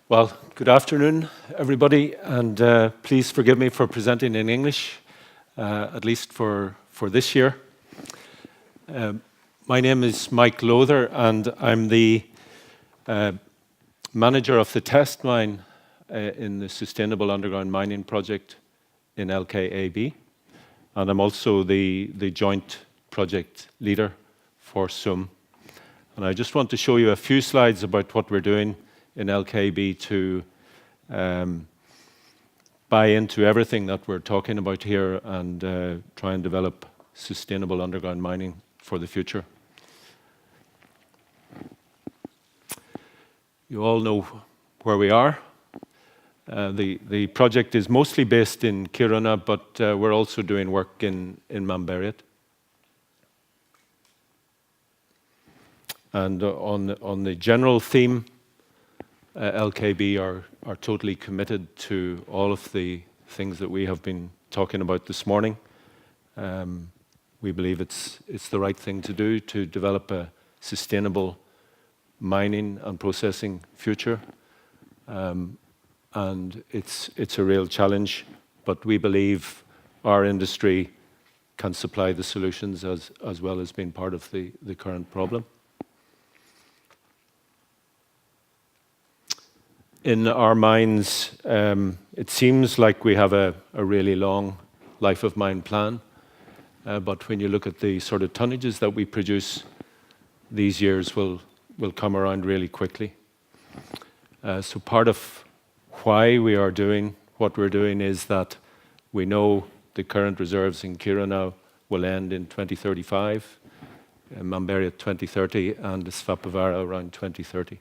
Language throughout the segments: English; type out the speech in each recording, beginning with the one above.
Well, good afternoon, everybody, and please forgive me for presenting in English, at least for this year. My name is Mike Lowther, and I'm the manager of the test mine in the Sustainable Underground Mining Project in LKAB, and I'm also the joint project leader for SUM. And I just want to show you a few slides about what we're doing in LKAB to buy into everything that we're talking about here and try and develop sustainable underground mining for the future. You all know where we are. The project is mostly based in Kiruna, but we're also doing work in Mamberget. And on the general theme, LKB are totally committed to all of the things that we have been talking about this morning. We believe it's the right thing to do to develop a sustainable mining and processing future. And it's a real challenge, but we believe our industry can supply the solutions as well as being part of the current problem. In our mines, it seems like we have a really long life of mine plan, but when you look at the sort of tonnages that we produce, these years will come around really quickly. So part of why we are doing what we're doing is that we know the current reserves in Kiruna will end in 2035, Mamberget 2030, and Svappavaara around 2030.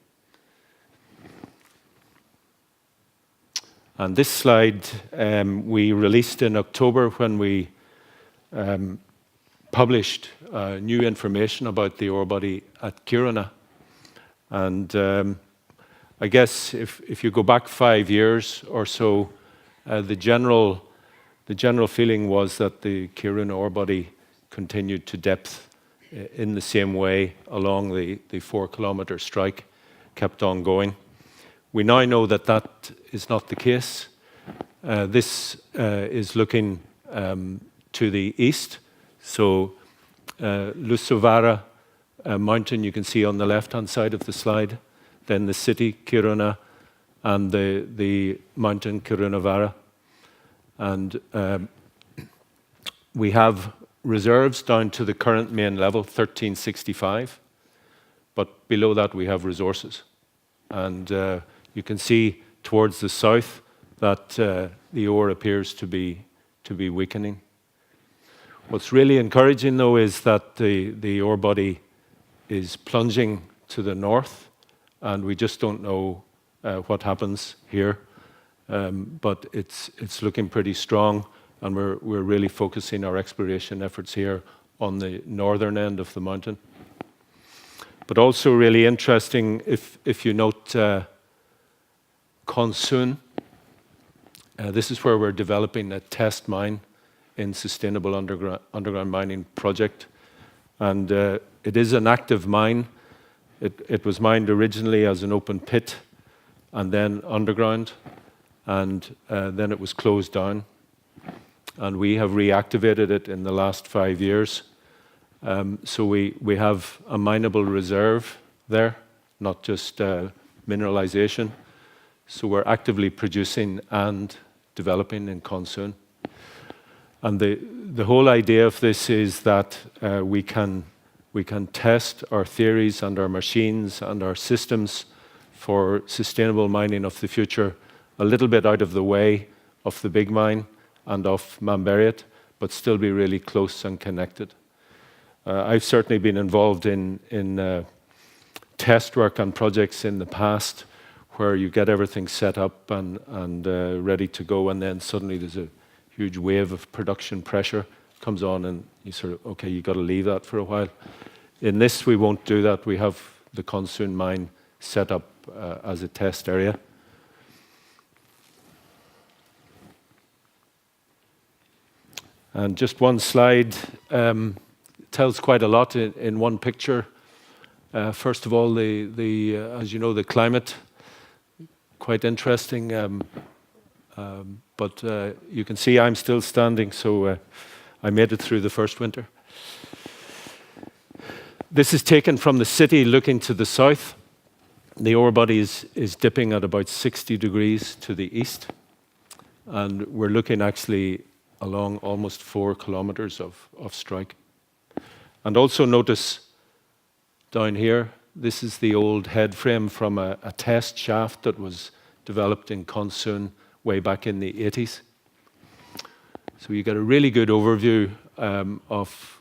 And this slide we released in October when we published new information about the ore body at Kiruna. And I guess if you go back 5 years or so, the general feeling was that the Kiruna ore body continued to depth in the same way along the 4-kilometer strike, kept on going. We now know that that is not the case. This is looking to the east. So Lowther mountain you can see on the left-hand side of the slide, then the city Kiruna and the mountain Kirunavaara. And we have reserves down to the current main level, 1365, but below that we have resources. And you can see towards the south that the ore appears to be weakening. What's really encouraging, though, is that the ore body is plunging to the north, and we just don't know what happens here. But it's looking pretty strong, and we're really focusing our exploration efforts here on the northern end of the mountain. But also really interesting, if you note Konsun, this is where we're developing a test mine in Sustainable Underground Mining Project. And it is an active mine. It was mined originally as an open pit and then underground, and then it was closed down. And we have reactivated it in the last 5 years. So we have a mineable reserve there, not just mineralization. So we're actively producing and developing in Konsun. And the whole idea of this is that we can test our theories and our machines and our systems for sustainable mining of the future a little bit out of the way of the big mine and of Mamberget, but still be really close and connected. I've certainly been involved in test work on projects in the past where you get everything set up and ready to go, and then suddenly there's a huge wave of production pressure comes on, and you sort of, okay, you got to leave that for a while. In this, we won't do that. We have the Konsun mine set up as a test area. And just one slide tells quite a lot in one picture. First of all, as you know, the climate quite interesting. But you can see I'm still standing, so I made it through the first winter. This is taken from the city looking to the south. The ore body is dipping at about 60 degrees to the east. And we're looking actually along almost 4 kilometers of strike. And also notice down here, this is the old head frame from a test shaft that was developed in Consoon way back in the 80s. So you get a really good overview of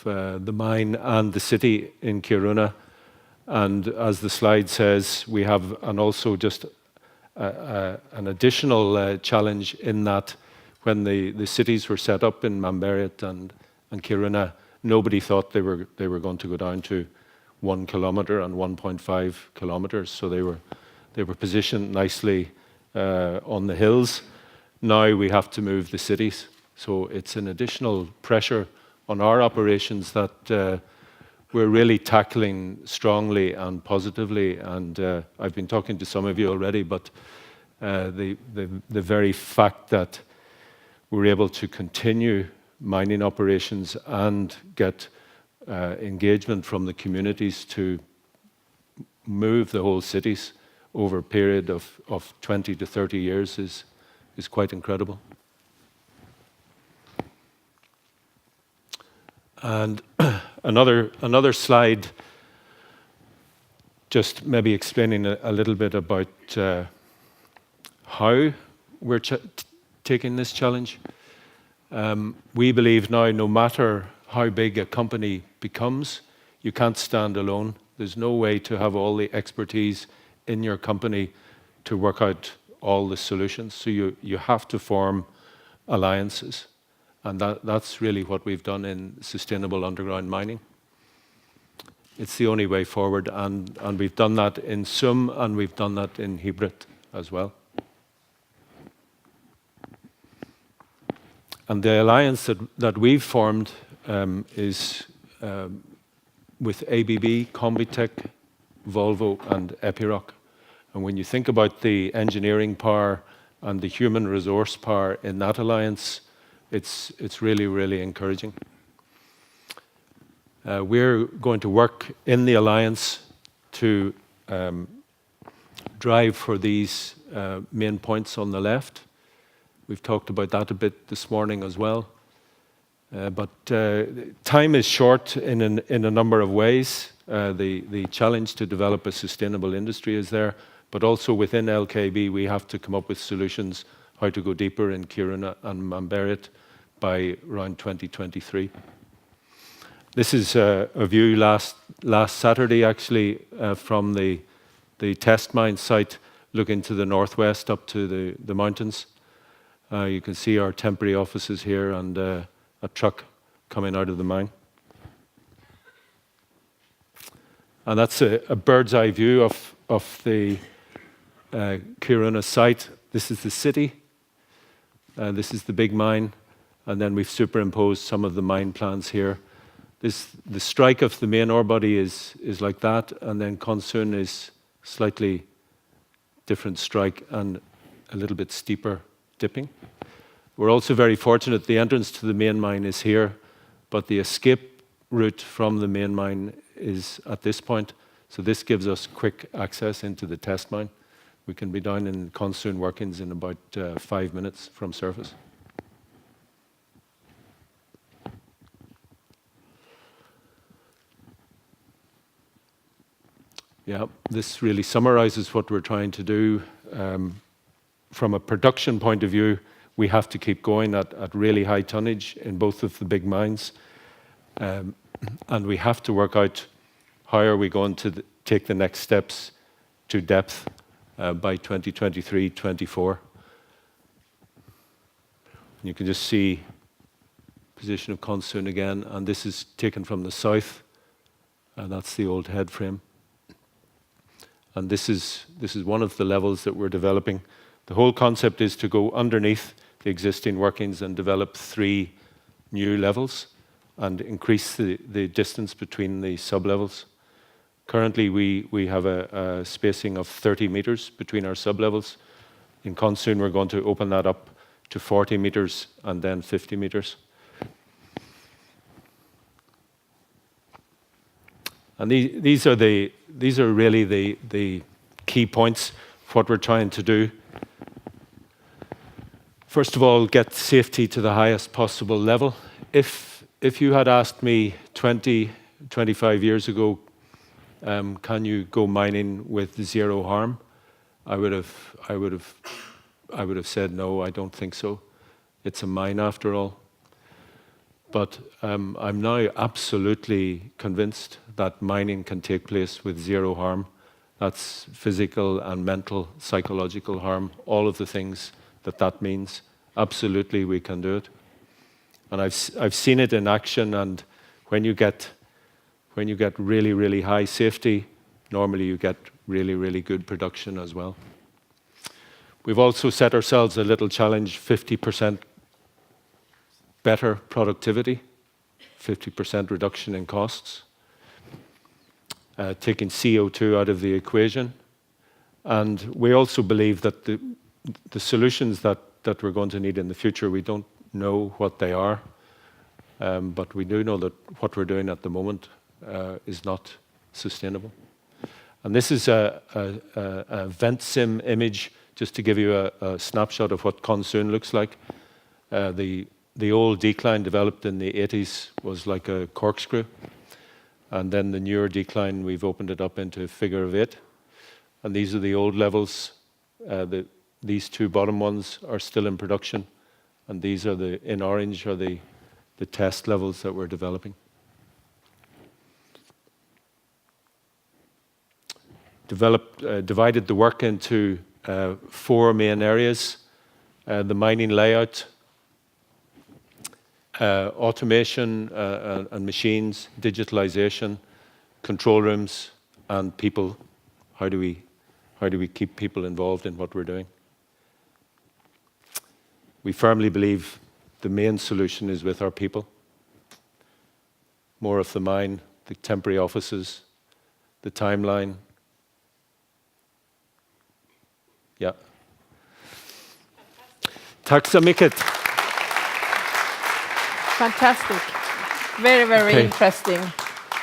the mine and the city in Kiruna. And as the slide says, we have also just an additional challenge in that when the cities were set up in Mamberret and Kiruna, nobody thought they were going to go down to 1 kilometer and 1.5 kilometers. So they were positioned nicely on the hills. Now we have to move the cities. So it's an additional pressure on our operations that we're really tackling strongly and positively. And I've been talking to some of you already, but the very fact that we're able to continue mining operations and get engagement from the communities to move the whole cities over a period of 20 to 30 years is quite incredible. And another slide, just maybe explaining a little bit about how we're taking this challenge. We believe now, no matter how big a company becomes, you can't stand alone. There's no way to have all the expertise in your company to work out all the solutions. So you have to form alliances. And that's really what we've done in sustainable underground mining. It's the only way forward. And we've done that in SUM and we've done that in Hybrit as well. And the alliance that we've formed is with ABB, Combitech, Volvo, and Epiroc. And when you think about the engineering power and the human resource power in that alliance, it's really, really encouraging. We're going to work in the alliance to drive for these main points on the left. We've talked about that a bit this morning as well. But time is short in a number of ways. The challenge to develop a sustainable industry is there, but also within LKB we have to come up with solutions how to go deeper in Kiruna and Mamberret by around 2023. This is a view last Saturday actually from the test mine site looking to the northwest up to the mountains. You can see our temporary offices here and a truck coming out of the mine. And that's a bird's eye view of the Kiruna site. This is the city. This is the big mine. And then we've superimposed some of the mine plans here. The strike of the main ore body is like that. And then Consoon is slightly different strike and a little bit steeper dipping. We're also very fortunate the entrance to the main mine is here, but the escape route from the main mine is at this point. So this gives us quick access into the test mine. We can be down in Consoon workings in about 5 minutes from surface. Yeah, this really summarizes what we're trying to do. From a production point of view, we have to keep going at really high tonnage in both of the big mines. And we have to work out how are we going to take the next steps to depth by 2023, 24. You can just see position of Consoon again, and this is taken from the south, and that's the old head frame. And this is one of the levels that we're developing. The whole concept is to go underneath the existing workings and develop 3 new levels and increase the distance between the sub-levels. Currently, we have a spacing of 30 meters between our sublevels. In Consoon, we're going to open that up to 40 meters and then 50 meters. And these are really the key points of what we're trying to do. First of all, get safety to the highest possible level. If you had asked me 20, 25 years ago, can you go mining with zero harm? I would have said no. I don't think so. It's a mine after all. But I'm now absolutely convinced that mining can take place with zero harm. That's physical and mental, psychological harm, all of the things that means. Absolutely, we can do it. And I've seen it in action. And when you get really, really high safety, normally you get really, really good production as well. We've also set ourselves a little challenge: 50% better productivity, 50% reduction in costs, taking CO2 out of the equation. And we also believe that the solutions that we're going to need in the future, we don't know what they are, but we do know that what we're doing at the moment is not sustainable. And this is a vent sim image, just to give you a snapshot of what Consoon looks like. The old decline developed in the 80s was like a corkscrew. And then the newer decline, we've opened it up into a figure of 8. And these are the old levels. These two bottom ones are still in production. And these are in orange are the test levels that we're developing. Divided the work into 4 main areas: the mining layout, automation and machines, digitalization, control rooms, and people. How do we keep people involved in what we're doing? We firmly believe the main solution is with our people. More of the mine, the temporary offices, the timeline. Yeah. Tack så mycket. Fantastic. Very, very interesting.